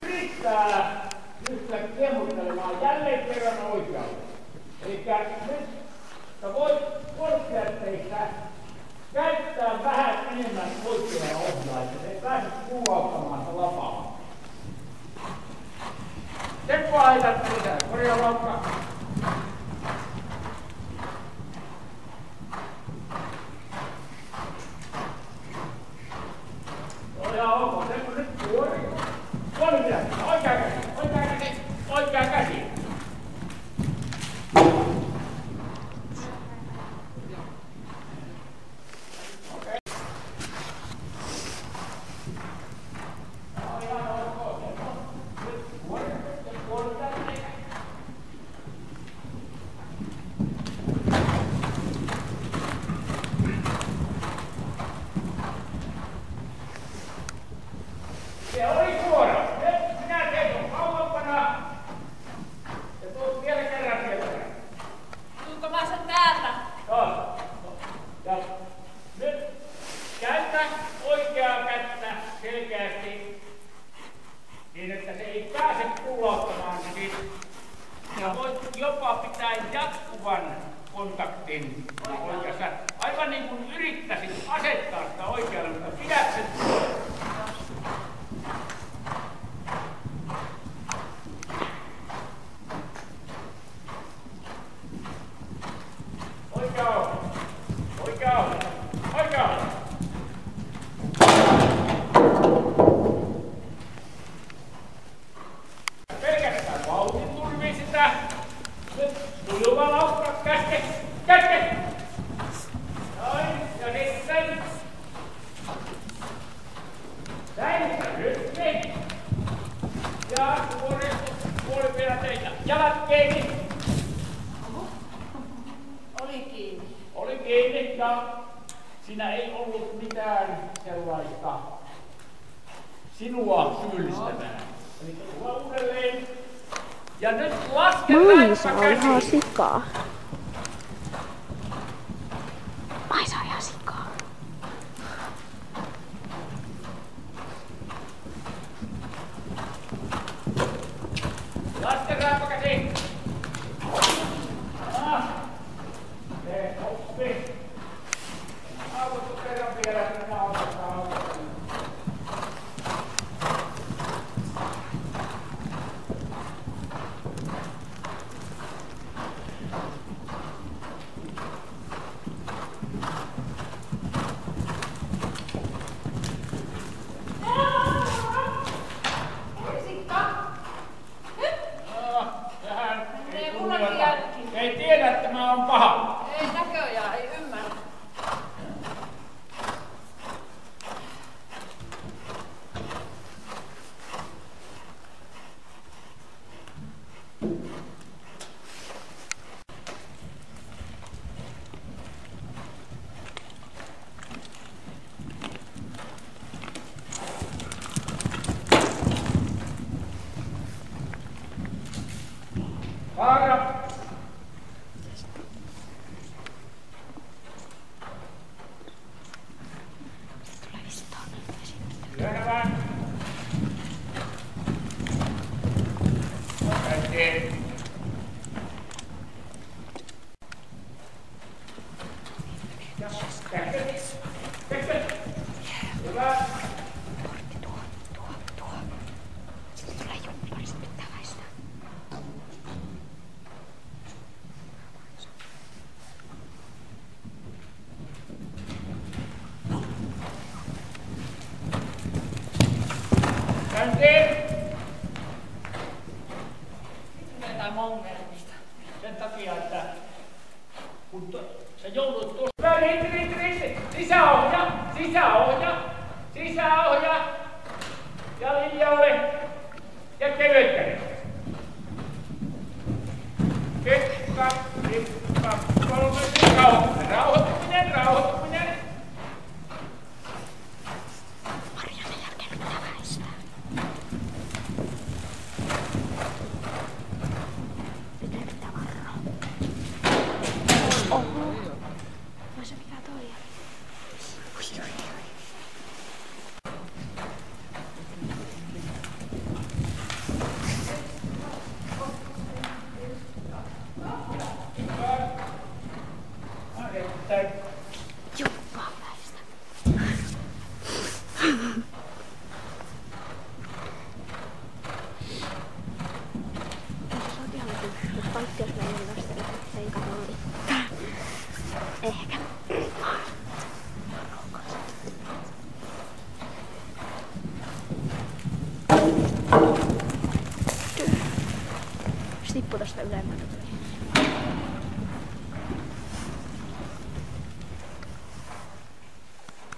Yrittää pystyä kiemuttelemaan jälleen kerran oikealle. Elikkä nyt sä voit korkeatteista käyttää vähän enemmän oikeaa ohjaa, että se ei pääse kuuauttamaan sitä lapaa. Seppo aitat lisää, korjaa laukka. Ihan ok, Seppo nyt kuori. Kuori pitää, oikea käsi, oikea käsi, oikea käsi. Se oli suora. Nyt minä seison kauempana. Ja tuut vielä kerran sieltä. Tuunko mä sen täältä? Joo. Ja nyt käytä oikeaa kättä selkeästi niin, että se ei pääse pullauttamaan siitä. Ja voit jopa pitää jatkuvan kontaktin oikeassa. Aivan niin kuin yrittäisit asettaa sitä oikealle, mutta pidät sen tuolla. Pelkästään vauhdin turvii sitä. Nyt sujuva laukka, käske, käske! Noin, ja sitten. Säilytä rytmi. Ja puoli vielä teitä. Jalat kiinni. Oli kiinni. Oli kiinni ja siinä ei ollut mitään sellaista sinua syyllistävää. Eli tulla uudelleen. Ja nyt laske Maisa on käsi. ihan sikaa. Maisa on ihan sikaa. Laske räppäkäsi. Se oppi. Aavuttu kerran vielä, että minä otetaan. Ei tiedä, että mä oon paha. Ei näköjään, ei ymmärrä. Kaara. Lyödään. Käsiin. Käsiin. Käsiin. Hyvä. Sitten tulee jumppari, sitten pitää väistää. Käsiin. Vetää mongelmista. Sen takia, että kun sä joudut tuossa... Riitti. Sisäohja. Ja linjalle. Ja kevyet kädet. Kekka, 3, rauhoittuminen. Marianne jälkeen pitää väistää. Pitää varoa. Oho. Vai se mikä toi on? Ui. tippu tosta ylemmältä tuli.